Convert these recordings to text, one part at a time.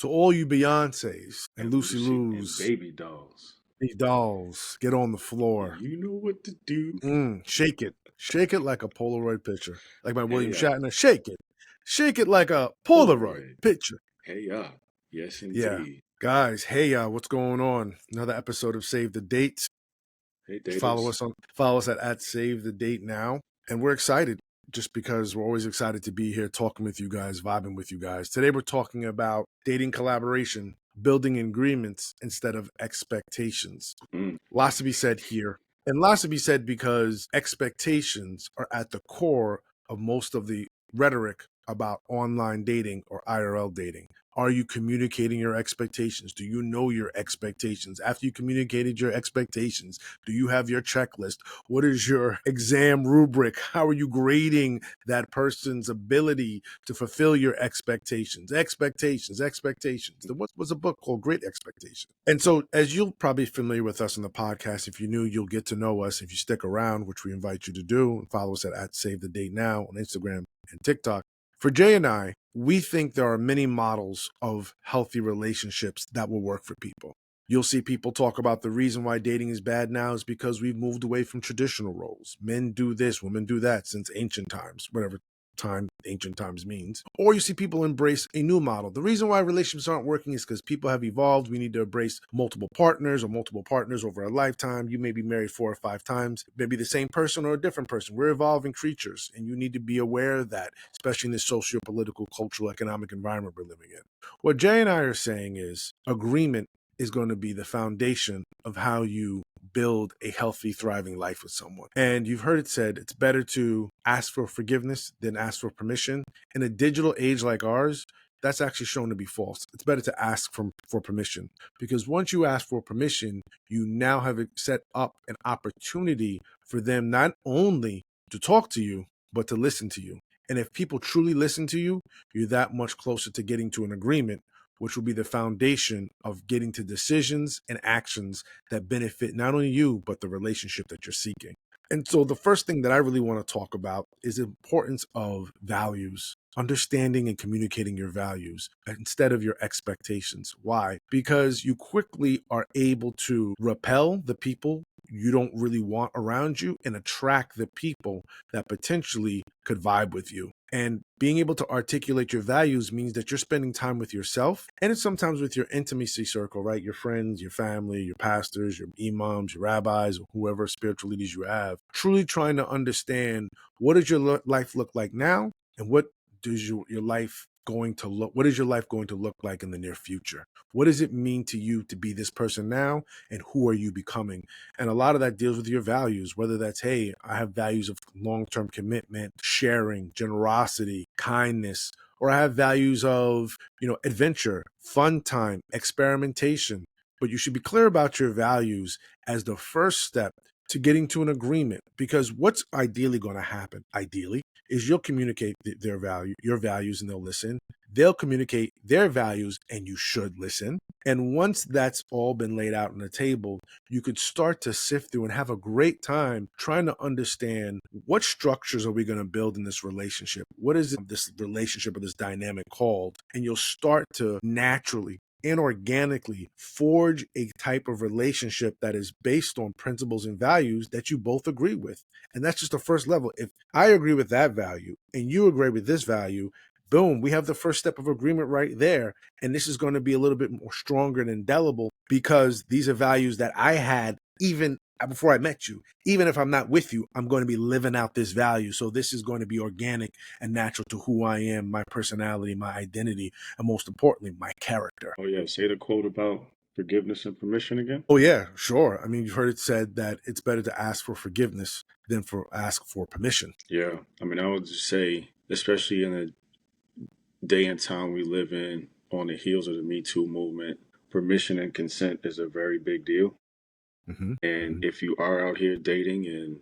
To all you Beyoncés and Lucy and Lou's, baby dolls. these dolls, get on the floor. You know what to do. Shake it. Shake it like a Polaroid picture. Like my William Hey, Shatner, shake it. Shake it like a Polaroid Polaroid. picture. Hey, yes, Yeah. indeed. Guys, hey, what's going on? Another episode of Save the Date. Hey, Follow daters. us at Save the Date Now. And we're excited just because we're always excited to be here talking with you guys, vibing with you guys. Today we're talking about dating collaboration, building agreements instead of expectations. Lots to be said here. And lots to be said because expectations are at the core of most of the rhetoric about online dating or IRL dating. Are you communicating your expectations? Do you know your expectations? After you communicated your expectations, do you have your checklist? What is your exam rubric? How are you grading that person's ability to fulfill your expectations? Expectations. There was a book called Great Expectations. And so, as you'll probably be familiar with us on the podcast, if you're new, you'll get to know us if you stick around, which we invite you to do. And follow us at Save the Date Now on Instagram and TikTok. For Jay and I, we think there are many models of healthy relationships that will work for people. You'll see people talk about the reason why dating is bad now is because we've moved away from traditional roles. Men do this, women do that since ancient times, whatever ancient times means. Or you see people embrace a new model. The reason why relationships aren't working is because people have evolved. We need to embrace multiple partners over a lifetime. You may be married 4 or 5 times, maybe the same person or a different person. We're evolving creatures, and you need to be aware of that, especially in this socio-political, cultural, economic environment we're living in. What Jay and I are saying is agreement is going to be the foundation of how you build a healthy, thriving life with someone. And you've heard it said, it's better to ask for forgiveness than ask for permission. In a digital age like ours, that's actually shown to be false. It's better to ask for permission, because once you ask for permission, you now have set up an opportunity for them not only to talk to you, but to listen to you. And if people truly listen to you, you're that much closer to getting to an agreement, which will be the foundation of getting to decisions and actions that benefit not only you, but the relationship that you're seeking. And so the first thing that I really want to talk about is the importance of values, understanding and communicating your values instead of your expectations. Why? Because you quickly are able to repel the people you don't really want around you and attract the people that potentially could vibe with you. And being able to articulate your values means that you're spending time with yourself, and it's sometimes with your intimacy circle, right? Your friends, your family, your pastors, your imams, your rabbis, or whoever spiritual leaders you have, truly trying to understand what does your life look like now, and what does your life going to look, what is your life going to look like in the near future? What does it mean to you to be this person now, and who are you becoming? And a lot of that deals with your values, whether that's, hey, I have values of long-term commitment, sharing, generosity, kindness, or I have values of, adventure, fun time, experimentation. But you should be clear about your values as the first step to getting to an agreement, because what's ideally going to happen, ideally, is you'll communicate your values, and they'll listen. They'll communicate their values, and you should listen. And once that's all been laid out on the table, you could start to sift through and have a great time trying to understand what structures are we going to build in this relationship? What is this relationship or this dynamic called? And you'll start to naturally and organically forge a type of relationship that is based on principles and values that you both agree with. And that's just the first level. If I agree with that value and you agree with this value, boom, we have the first step of agreement right there. And this is going to be a little bit more stronger and indelible, because these are values that I had even before I met you. Even if I'm not with you, I'm going to be living out this value. So this is going to be organic and natural to who I am, my personality, my identity, and most importantly, my character. Oh, yeah. Say the quote about forgiveness and permission again. Oh yeah, sure. I mean, you've heard it said that it's better to ask for forgiveness than ask for permission. Yeah. I mean, I would just say, especially in the day and time we live in, on the heels of the Me Too movement, permission and consent is a very big deal. Mm-hmm. And Mm-hmm. if you are out here dating and,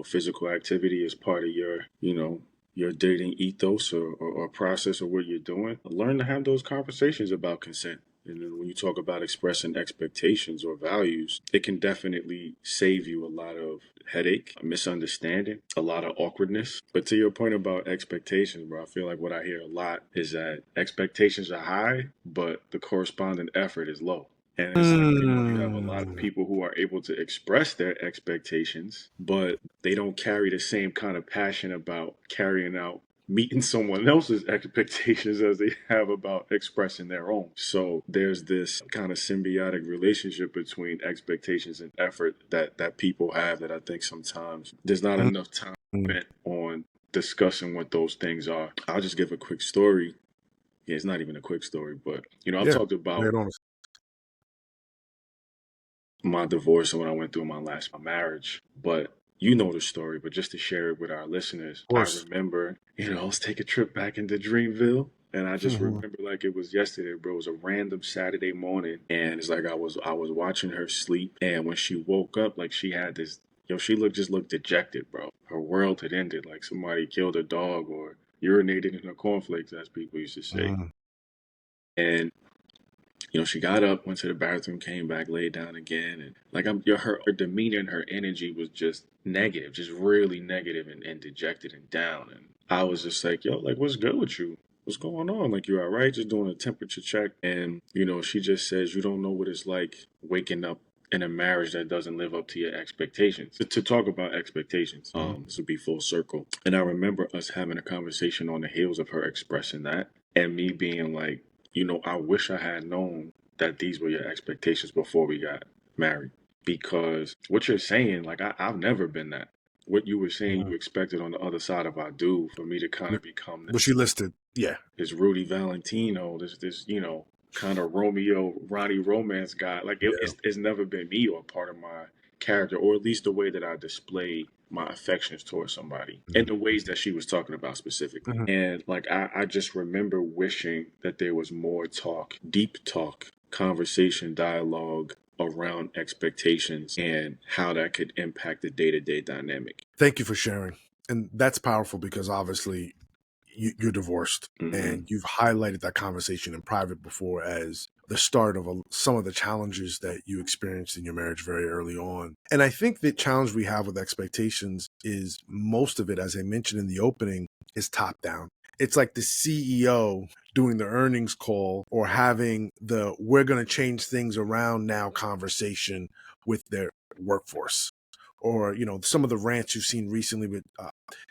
physical activity is part of your dating ethos or process or what you're doing, learn to have those conversations about consent. And then when you you talk about expressing expectations or values, it can definitely save you a lot of headache, a misunderstanding, a lot of awkwardness. But to your point about expectations, bro, I feel like what I hear a lot is that expectations are high, but the corresponding effort is low. And it's like, you have a lot of Mm. people who are able to express their expectations, but they don't carry the same kind of passion about carrying out meeting someone else's expectations as they have about expressing their own. So there's this kind of symbiotic relationship between expectations and effort that people have that I think sometimes there's not enough time Mm. spent on discussing what those things are. I'll just give a quick story. Yeah, it's not even a quick story, but I've Yeah. talked Lay about it on us. my divorce and when I went through my last marriage, but you know the story, but just to share it with our listeners, Of I course. remember, let's take a trip back into Dreamville. And I just Mhm. remember like it was yesterday, bro. It was a random Saturday morning, and it's like I was watching her sleep, and when she woke up, like she had this, she looked dejected, bro. Her world had ended, like somebody killed a dog or urinated in her cornflakes, as people used to say. Mhm. And she got up, went to the bathroom, came back, laid down again, and like her demeanor and her energy was just negative, just really negative and dejected and down. And I was just like, yo, like, what's good with you? What's going on? Like, you all right? Just doing a temperature check. And, she just says, you don't know what it's like waking up in a marriage that doesn't live up to your expectations. To talk about expectations, Mhm. this would be full circle. And I remember us having a conversation on the heels of her expressing that and me being like, I wish I had known that these were your expectations before we got married. Because what you're saying, like, I've never been that. What you were saying Mhm. you expected on the other side of our dude for me to kind of become What she listed. Yeah. this Rudy Valentino, this kind of Romeo Ronnie romance guy. Like Yeah. it's never been me or part of my character, or at least the way that I display my affections towards somebody, and Mhm. the ways that she was talking about specifically. Mhm. And like I just remember wishing that there was more talk, deep talk, conversation, dialogue around expectations and how that could impact the day-to-day dynamic. Thank you for sharing. And that's powerful because obviously you're divorced Hmm. and you've highlighted that conversation in private before as the start of some of the challenges that you experienced in your marriage very early on. And I think the challenge we have with expectations is most of it, as I mentioned in the opening, is top down. It's like the CEO doing the earnings call or having the we're going to change things around now conversation with their workforce. Or, some of the rants you've seen recently with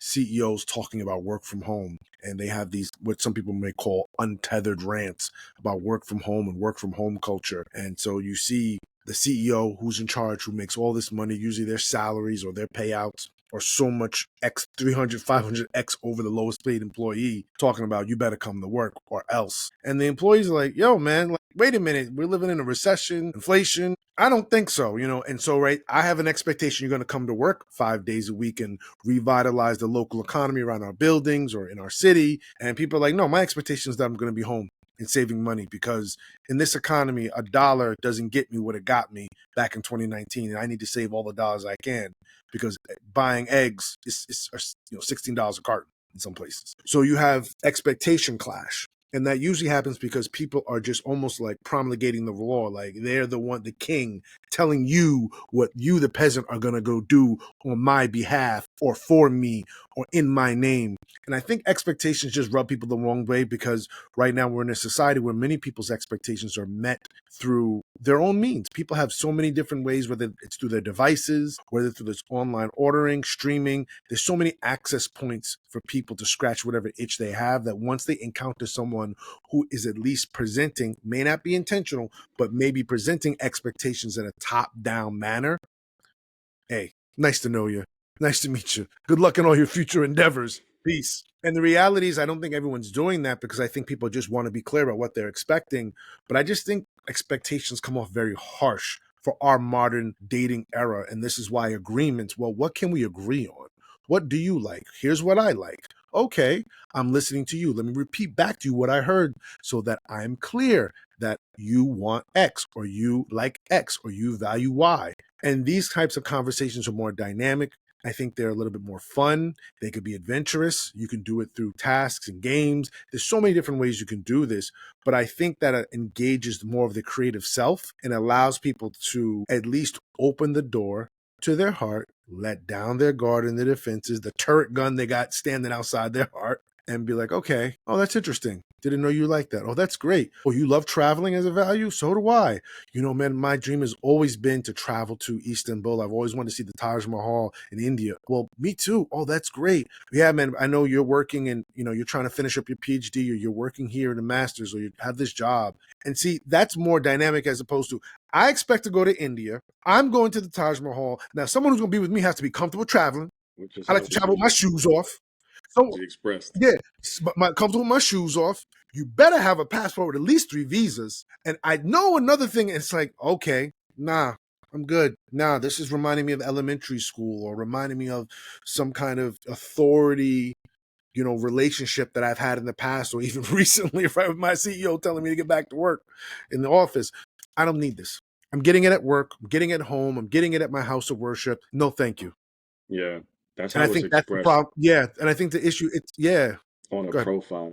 CEOs talking about work from home, and they have these what some people may call untethered rants about work from home and work from home culture. And so you see the CEO who's in charge, who makes all this money, usually their salaries or their payouts or so much X 300, 500X over the lowest paid employee, talking about you better come to work or else. And the employees are like, yo, man, like, wait a minute, we're living in a recession, inflation. I don't think so, And so, right, I have an expectation you're going to come to work 5 days a week and revitalize the local economy around our buildings or in our city. And people are like, no, my expectation is that I'm going to be home and saving money because in this economy, a dollar doesn't get me what it got me back in 2019. And I need to save all the dollars I can because buying eggs is $16 a carton in some places. So you have expectation clash. And that usually happens because people are just almost like promulgating the law. Like they're the king, telling you what you, the peasant, are going to go do on my behalf or for me or in my name. And I think expectations just rub people the wrong way because right now we're in a society where many people's expectations are met through their own means. People have so many different ways, whether it's through their devices, whether through this online ordering, streaming. There's so many access points for people to scratch whatever itch they have that once they encounter someone who is at least presenting, may not be intentional, but maybe presenting expectations in a top-down manner. Hey, nice to know you. Nice to meet you. Good luck in all your future endeavors. Peace. And the reality is, I don't think everyone's doing that because I think people just want to be clear about what they're expecting. But I just think expectations come off very harsh for our modern dating era. And this is why agreements, well, what can we agree on? What do you like? Here's what I like. Okay, I'm listening to you. Let me repeat back to you what I heard so that I'm clear that you want X or you like X or you value Y. And these types of conversations are more dynamic. I think they're a little bit more fun. They could be adventurous. You can do it through tasks and games. There's so many different ways you can do this, but I think that it engages more of the creative self and allows people to at least open the door to their heart, let down their guard and their defenses, the turret gun they got standing outside their heart, and be like, okay, oh, that's interesting. Didn't know you like that. Oh, that's great. Oh, you love traveling as a value? So do I. You know, man, my dream has always been to travel to Istanbul. I've always wanted to see the Taj Mahal in India. Well, me too. Oh, that's great. Yeah, man, I know you're working and, you know, you're trying to finish up your PhD or you're working here in a master's or you have this job. And see, that's more dynamic as opposed to, I expect to go to India. I'm going to the Taj Mahal. Now, someone who's going to be with me has to be comfortable traveling. which is I like how to travel with my shoes off. So, she expressed. yeah, comfortable with my shoes off. You better have a passport with at least 3 visas. And I know another thing. It's like, okay, nah, I'm good. Nah, this is reminding me of elementary school or reminding me of some kind of authority, you know, relationship that I've had in the past or even recently, right, with my CEO telling me to get back to work in the office. I don't need this. I'm getting it at work. I'm getting it at home. I'm getting it at my house of worship. No, thank you. Yeah, that's And I how it's think that's the expressed problem. Yeah. And I think the issue, it's, yeah. on a Go ahead. profile.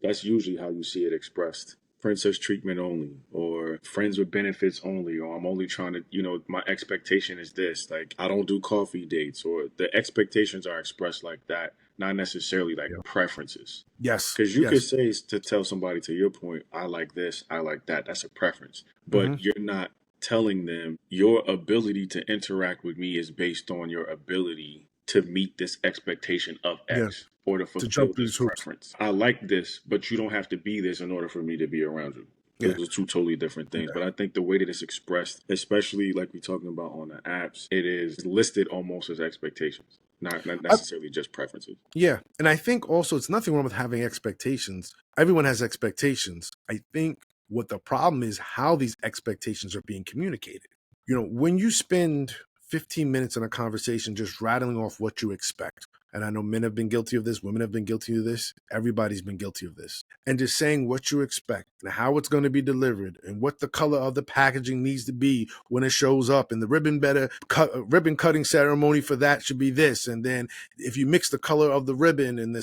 That's usually how you see it expressed. Princess treatment only, or friends with benefits only, or I'm only trying to, my expectation is this. Like, I don't do coffee dates, or the expectations are expressed like that, not necessarily like Yeah. preferences. Yes. Because you could Yes. say to tell somebody, to your point, I like this, I like that. That's a preference. But Hmm. you're not telling them your ability to interact with me is based on your ability to meet this expectation of Yeah. X or to To jump fulfill through this these hoops. preference. I like this, but you don't have to be this in order for me to be around you. Yeah. Those are two totally different things. Yeah. But I think the way that it's expressed, especially like we're talking about on the apps, it is listed almost as expectations, not I, necessarily just preferences. yeah. And I think also it's nothing wrong with having expectations. Everyone has expectations. I think what the problem is how these expectations are being communicated. You know, when you spend 15 minutes in a conversation just rattling off what you expect, and I know men have been guilty of this, women have been guilty of this, everybody's been guilty of this, and just saying what you expect and how it's going to be delivered and what the color of the packaging needs to be when it shows up, and the ribbon cutting ceremony for that should be this, and then if you mix the color of the ribbon and the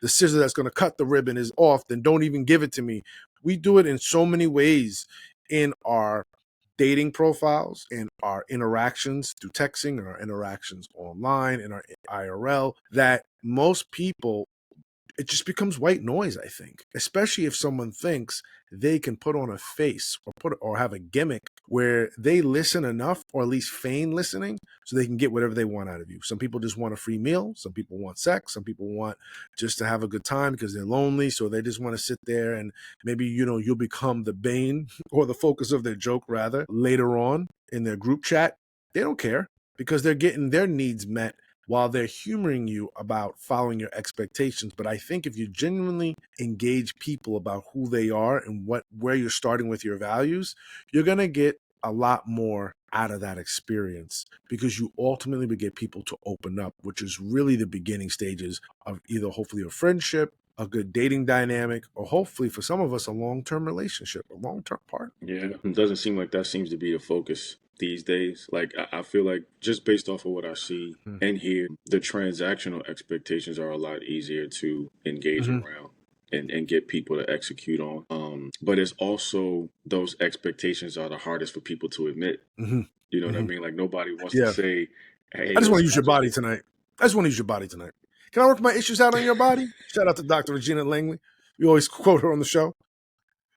scissor that's going to cut the ribbon is off, then don't even give it to me. We do it in so many ways in our dating profiles, in our interactions through texting, and our interactions online, in our IRL, that most people, it just becomes white noise, I think, especially if someone thinks they can put on a face or have a gimmick where they listen enough or at least feign listening so they can get whatever they want out of you. Some people just want a free meal, some people want sex, some people want just to have a good time because they're lonely, so they just want to sit there and maybe, you know, you'll become the bane or the focus of their joke rather later on in their group chat. They don't care because they're getting their needs met while they're humoring you about following your expectations. But I think if you genuinely engage people about who they are and where you're starting with your values, you're going to get a lot more out of that experience because you ultimately would get people to open up, which is really the beginning stages of either hopefully a friendship, a good dating dynamic, or hopefully for some of us, a long-term relationship, a long-term partner. Yeah, it doesn't seem like that seems to be the focus these days. Like, I feel like just based off of what I see and hear, the transactional expectations are a lot easier to engage Mm-hmm. around and get people to execute on. But it's also those expectations are the hardest for people to admit. Mm-hmm. You know what I Mm-hmm. mean? Like, nobody wants to Yeah. say, "Hey, I just want to listen, use I your just body tonight. I just want to use your body tonight. Can I work my issues out on your body? Shout out to Dr. Regina Langley. We always quote her on the show.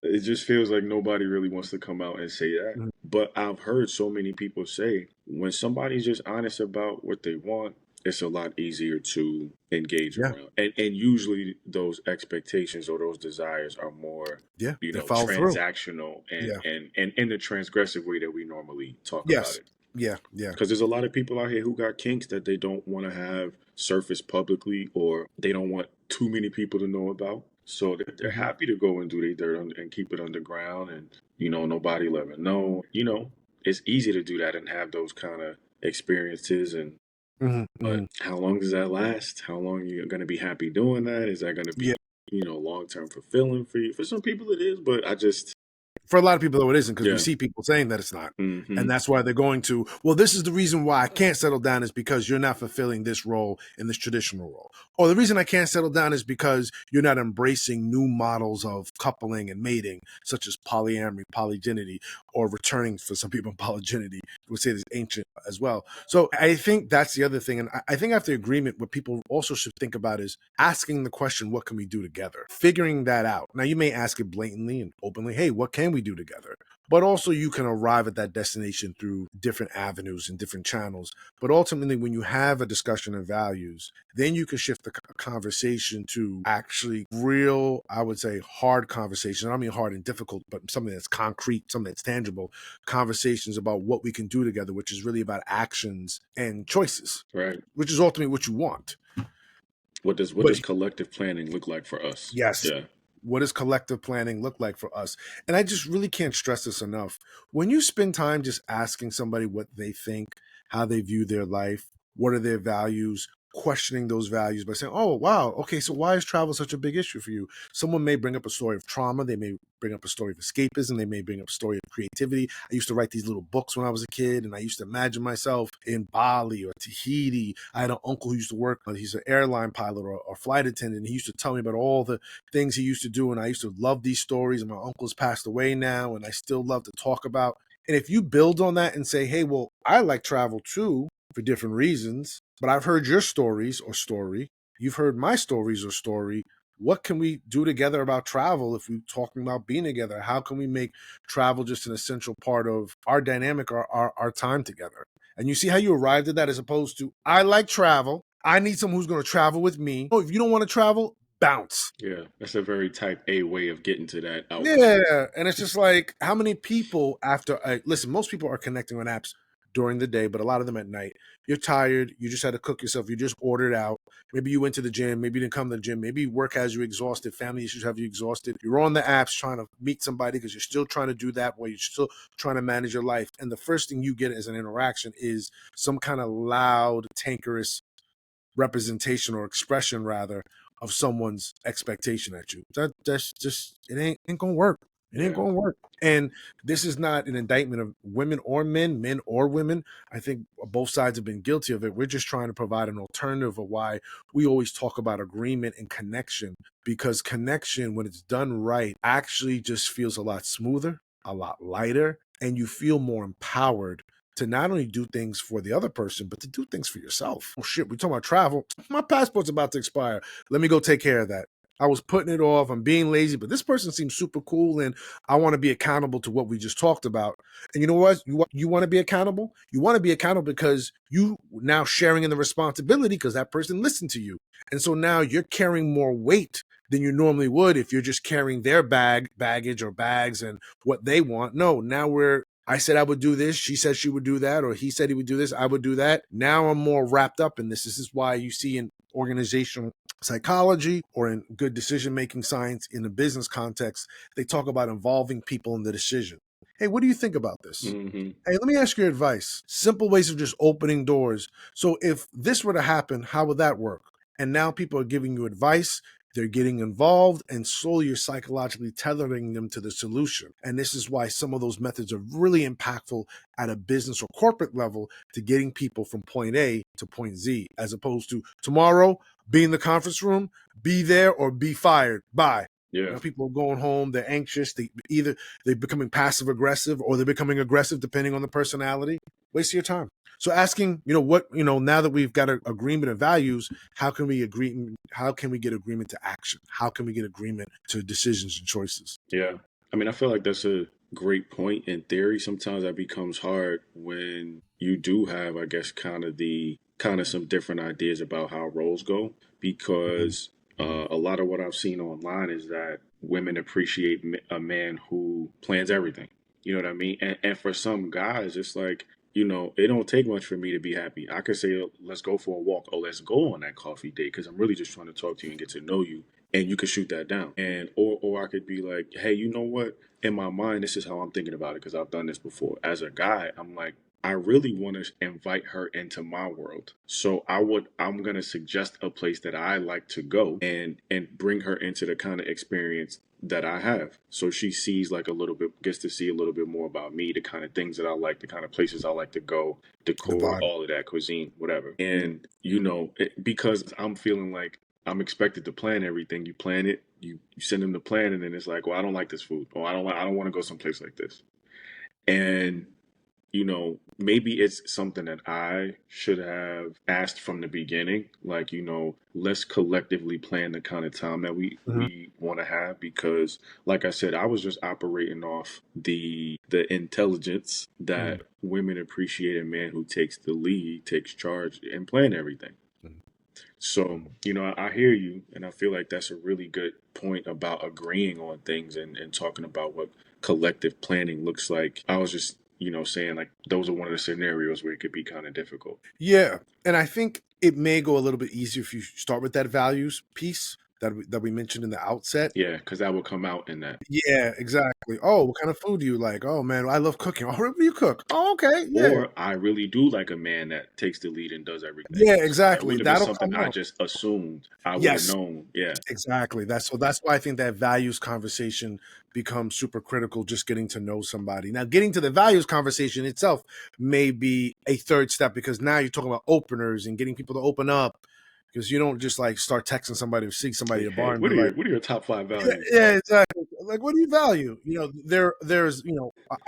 It just feels like nobody really wants to come out and say that. Mhm. But I've heard so many people say when somebody's just honest about what they want, it's a lot easier to engage Yeah. around. And usually those expectations or those desires are more, Yeah. They follow through. transactional Yeah. and in the transgressive way that we normally talk about Yes. it. Yeah. Yeah. Because there's a lot of people out here who got kinks that they don't want to have surface publicly or they don't want too many people to know about. So they're Hmm. happy to go and do their dirt and keep it underground and, nobody let them know. It's easy to do that and have those kind of experiences. Hmm. But Hmm. how long does that last? How long are you going to be happy doing that? Is that going to Yeah. be, long term fulfilling for you? For some people it is, but I just, For a lot of people, though, it isn't because we Yeah. see people saying that it's not. And Hmm. that's why they're going to, well, this is the reason why I can't settle down is because you're not fulfilling this role in this traditional role. Or the reason I can't settle down is because you're not embracing new models of coupling and mating, such as polyamory, polygynity, or returning for some people, polygynity. We would say this ancient as well. So I think that's the other thing. And I think after agreement, what people also should think about is asking the question, what can we do together? Figuring that out. Now, you may ask it blatantly and openly, hey, what can we do together? But also, you can arrive at that destination through different avenues and different channels. But ultimately, when you have a discussion of values, then you can shift the conversation to actually real, I would say, hard conversations. I don't mean hard and difficult, but something that's concrete, something that's tangible, conversations about what we can do together, which is really about actions and choices, Right. which is ultimately what you want. What But does collective planning look like for us? yes, Yeah. what does collective planning look like for us? And I just really can't stress this enough. When you spend time just asking somebody what they think, how they view their life, what are their values, questioning those values by saying, oh, wow, okay, so why is travel such a big issue for you? Someone may bring up a story of trauma. They may bring up a story of escapism. They may bring up a story of creativity. I used to write these little books when I was a kid, and I used to imagine myself in Bali or Tahiti. I had an uncle who used to work, he's an airline pilot or flight attendant. He used to tell me about all the things he used to do, and I used to love these stories. And my uncle's passed away now, and I still love to talk about. And if you build on that and say, hey, well, I like travel too for different reasons, but I've heard your stories or story, you've heard my stories or story. What can we do together about travel if we're talking about being together? How can we make travel just an essential part of our dynamic, our time together? And you see how you arrived at that as opposed to, I like travel. I need someone who's going to travel with me. Oh, if you don't want to travel, bounce. Yeah. That's a very type A way of getting to that outcome. Yeah, and it's just like how many people after listen, most people are connecting on apps during the day, but a lot of them at night. You're tired, you just had to cook yourself, you just ordered out. Maybe you went to the gym, maybe you didn't come to the gym, maybe work has you exhausted, family issues have you exhausted. You're on the apps trying to meet somebody because you're still trying to do that while you're still trying to manage your life. And the first thing you get as an interaction is some kind of loud, tankerous representation or expression rather of someone's expectation at you. That's just it ain't gonna work. It ain't Yeah. gonna work. And this is not an indictment of women or men or women. I think both sides have been guilty of it. We're just trying to provide an alternative of why we always talk about agreement and connection, because connection, when it's done right, actually just feels a lot smoother, a lot lighter, and you feel more empowered to not only do things for the other person, but to do things for yourself. Oh shit, we're talking about travel. My passport's about to expire. Let me go take care of that. I was putting it off. I'm being lazy, but this person seems super cool, and I want to be accountable to what we just talked about. And you know what? You want to be accountable? You want to be accountable because you now sharing in the responsibility because that person listened to you. And so now you're carrying more weight than you normally would if you're just carrying their baggage or bags and what they want. No, now I said I would do this. She said she would do that, or he said he would do this. I would do that. Now I'm more wrapped up in this. This is why you see in organizational psychology or in good decision making science in a business context, they talk about involving people in the decision. Hey, what do you think about this? Hmm. Hey, let me ask your advice. Simple ways of just opening doors. So if this were to happen, how would that work? And now people are giving you advice. They're getting involved, and slowly you're psychologically tethering them to the solution. And this is why some of those methods are really impactful at a business or corporate level to getting people from point A to point Z, as opposed to tomorrow, be in the conference room, be there, or be fired. Bye. Yeah. Now people are going home, they're anxious, they're becoming passive aggressive or they're becoming aggressive depending on the personality. Waste your time. So asking, now that we've got an agreement of values, how can we get agreement to action? How can we get agreement to decisions and choices? Yeah. I mean, I feel like that's a great point in theory. Sometimes that becomes hard when you do have, I guess, kind of some different ideas about how roles go, Mhm. because a lot of what I've seen online is that women appreciate a man who plans everything. You know what I mean? And for some guys, it's like, it don't take much for me to be happy. I could say, "Oh, let's go for a walk. Oh, let's go on that coffee date because I'm really just trying to talk to you and get to know you." And you could shoot that down. And or I could be like, hey, you know what? In my mind, this is how I'm thinking about it because I've done this before. As a guy, I'm like, I really want to invite her into my world. So I'm gonna suggest a place that I like to go and bring her into the kind of experience that I have. So she sees like a little bit, gets to see a little bit more about me, the kind of things that I like, the kind of places I like to go, The decor, vibe. all of that, cuisine, whatever. And because I'm feeling like I'm expected to plan everything. You plan it, you send them the plan, and then it's like, well, I don't like this food, or I don't want to go someplace like this. And maybe it's something that I should have asked from the beginning. Like, let's collectively plan the kind of time that Mhm. we want to have, because, like I said, I was just operating off the intelligence Mhm. that women appreciate a man who takes the lead, takes charge, and plan everything. Mhm. So, Mhm. I hear you, and I feel like that's a really good point about agreeing on things and talking about what collective planning looks like. I was just, saying like those are one of the scenarios where it could be kind of difficult. Yeah, and I think it may go a little bit easier if you start with that values piece that we mentioned in the outset. Yeah, because that will come out in that. Yeah, exactly. "Oh, what kind of food do you like?" "Oh, man, I love cooking." "Oh, what do you cook?" "Oh, okay, yeah." Or I really do like a man that takes the lead and does everything. Yeah, So that exactly, would have been that'll something come I out. just assumed I would have Yes, known. Yeah. exactly, that's why I think that values conversation becomes super critical, just getting to know somebody. Now, getting to the values conversation itself may be a 3rd step because now you're talking about openers and getting people to open up because you don't just, like, start texting somebody or seeing somebody at a bar Hey, and be like, what are your top five yeah, values? yeah, exactly. Like, what do you value? There's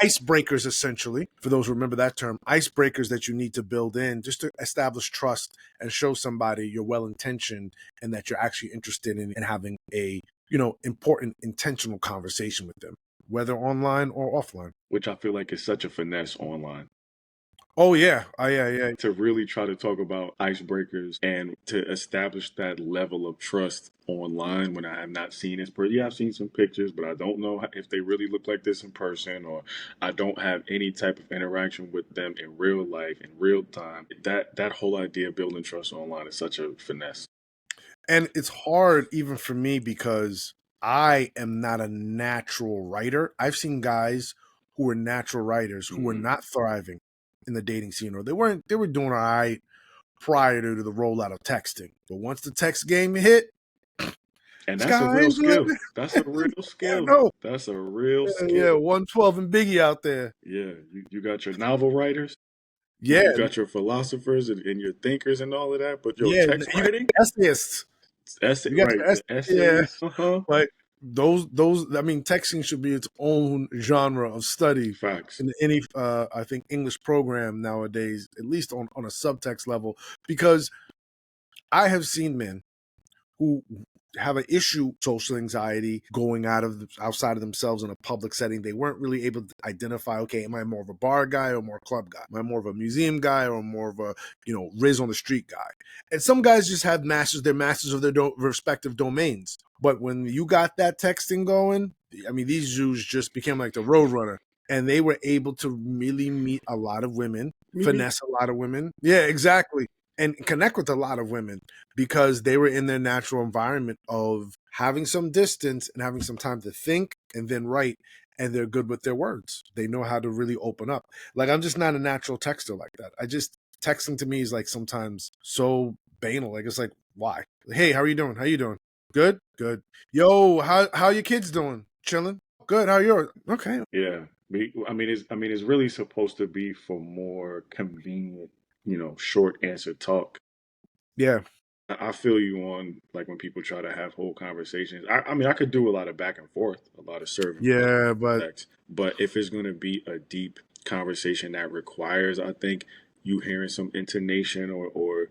icebreakers essentially. For those who remember that term, icebreakers that you need to build in just to establish trust and show somebody you're well intentioned and that you're actually interested in having a important intentional conversation with them, whether online or offline. Which I feel like is such a finesse online. Oh yeah, oh yeah, yeah, To really try to talk about icebreakers and to establish that level of trust online when I have not seen this person. Yeah, I've seen some pictures, but I don't know if they really look like this in person, or I don't have any type of interaction with them in real life, in real time. That whole idea of building trust online is such a finesse. and it's hard even for me because I am not a natural writer. I've seen guys who were natural writers who were Hmm. not thriving in the dating scene, or they were doing all right prior to the rollout of texting. But once the text game hit, And that's a real sky's the skill. limit. That's a real Yeah, skill. no. That's a real Yeah, yeah, skill. 112 and Biggie out there. Yeah, you got your novel writers, Yeah, you got your philosophers and your thinkers and all of that, but yo, yeah. text You got writing, essayists. essay, You got right? your The yeah. essays, uh-huh. But those I mean, texting should be its own genre of study Facts. in any I think English program nowadays, at least on a subtext level, because I have seen men who have an issue social anxiety going outside of themselves in a public setting. They weren't really able to identify, okay, am I more of a bar guy or more a club guy? Am I more of a museum guy or more of a Riz on the street guy? And some guys just have they're masters of their respective domains. But when you got that texting going, I mean, these Jews just became like the road runner, and they were able to really meet a lot of women, Meet me. finesse a lot of women. Yeah, exactly, and connect with a lot of women because they were in their natural environment of having some distance and having some time to think and then write, and they're good with their words. They know how to really open up. Like, I'm just not a natural texter like that. I just texting to me is like sometimes so banal. Like, it's like, why? Hey, how are you doing? How you doing? Good, good. Yo, how your kids doing? Chilling. Good. How are yours? Okay. Yeah. I mean, it's really supposed to be for more convenient, short answer talk. Yeah. I feel you on like when people try to have whole conversations. I mean, I could do a lot of back and forth, a lot of serving Yeah, but text, but if it's going to be a deep conversation that requires, I think, you hearing some intonation or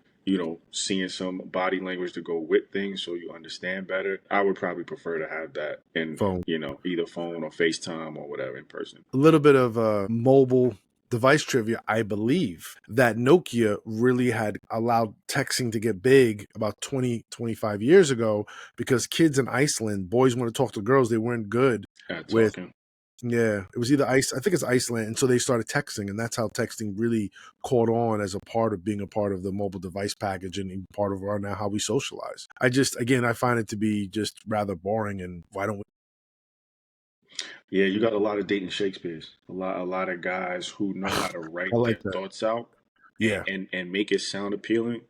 seeing some body language to go with things so you understand better, I would probably prefer to have that in phone. either phone or FaceTime or whatever in person. A little bit of mobile device trivia. I believe that Nokia really had allowed texting to get big about 20-25 years ago because kids in Iceland, boys want to talk to girls, they weren't good At with, talking. yeah, it was either I think it's Iceland. And so they started texting, and that's how texting really caught on as a part of being a part of the mobile device package and part of our now how we socialize. Again, I find it to be just rather boring. And why don't we? Yeah, you got a lot of dating Shakespeare's. A lot of guys who know how to I write like their that. thoughts out and Yeah. and, and make it sound appealing.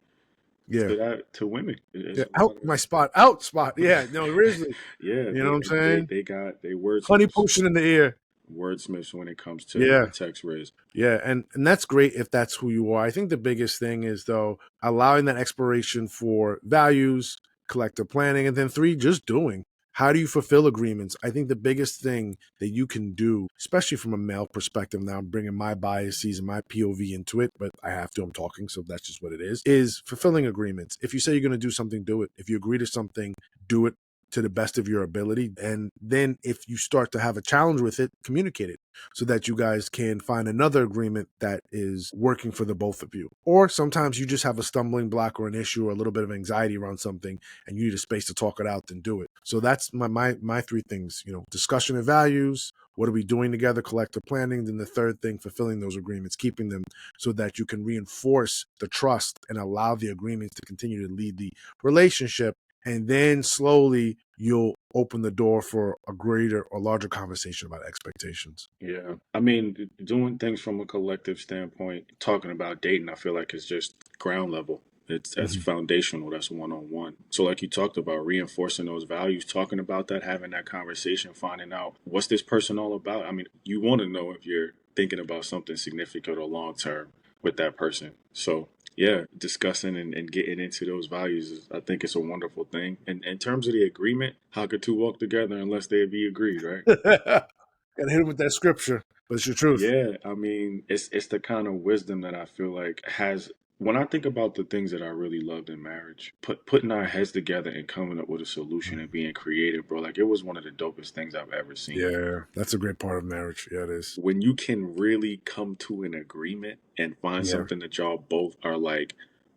Yeah. to women. Yeah. It's a Out lot my of spot. Out spot. Yeah. No, originally. yeah, You know what I'm saying? they Honey wordsmiths potion in the ear. wordsmiths when it comes Yeah. to text riz. Yeah, and that's great if that's who you are. I think the biggest thing is though allowing that exploration for values, collective planning, and then three, just doing. How do you fulfill agreements? I think the biggest thing that you can do, especially from a male perspective, now I'm bringing my biases and my POV into it, but I have to, I'm talking, so that's just what it is fulfilling agreements. If you say you're going to do something, do it. If you agree to something, do it to the best of your ability. And then if you start to have a challenge with it, communicate it so that you guys can find another agreement that is working for the both of you. Or sometimes you just have a stumbling block or an issue or a little bit of anxiety around something and you need a space to talk it out, then do it. So that's my three things, discussion of values, what are we doing together, collective planning, then the third thing, fulfilling those agreements, keeping them so that you can reinforce the trust and allow the agreements to continue to lead the relationship. And then slowly you'll open the door for a greater or larger conversation about expectations. Yeah. I mean, doing things from a collective standpoint, talking about dating, I feel like it's just ground level. That's Mhm. foundational. That's one on one. So, like you talked about, reinforcing those values, talking about that, having that conversation, finding out what's this person all about. I mean, you want to know if you're thinking about something significant or long term with that person. So, yeah, discussing and getting into those values, I think it's a wonderful thing. And in terms of the agreement, how could two walk together unless they be agreed, right? Gotta hit him with that scripture, but it's your truth. Yeah, I mean, it's the kind of wisdom that I feel like has when I think about the things that I really loved in marriage, putting our heads together and coming up with a solution and being creative, bro. Like it was one of the dopest things I've ever seen. Yeah, that's a great part of marriage. Yeah, it is. When you can really come to an agreement and find Yeah, something that y'all both are like,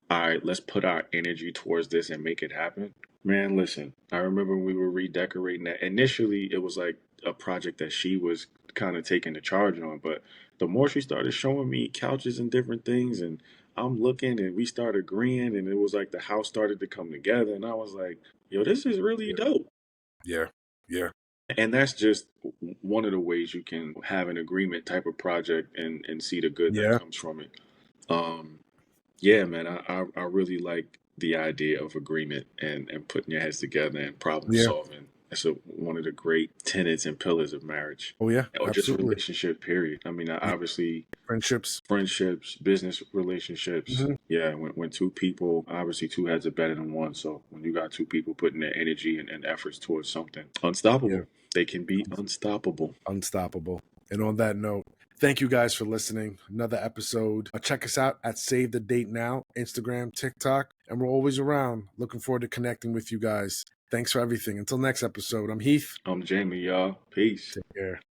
all right, let's put our energy towards this and make it happen. Man, listen, I remember when we were redecorating that. Initially, it was like a project that she was kind of taking the charge on, but the more she started showing me couches and different things, and I'm looking and we started agreeing, and it was like the house started to come together, and I was like, yo, this is really yeah, dope. yeah, yeah, And that's just one of the ways you can have an agreement type of project and see the good that yeah, comes from it. Um, yeah, man, I really like the idea of agreement and putting your heads together and problem yeah. solving. That's one of the great tenets and pillars of marriage Oh yeah, or just absolutely. relationship, period. I mean, Yeah. obviously, Friendships. friendships, business relationships. Hmm. Yeah, when two people, obviously, two heads are better than one. So when you got two people putting their energy and efforts towards something Yeah, unstoppable, they can be unstoppable. unstoppable. And on that note, thank you guys for listening. Another episode. Check us out at Save the Date Now, Instagram, TikTok, and we're always around. Looking forward to connecting with you guys. Thanks for everything. Until next episode, I'm Heath. I'm Jamie, y'all. Peace. Take care.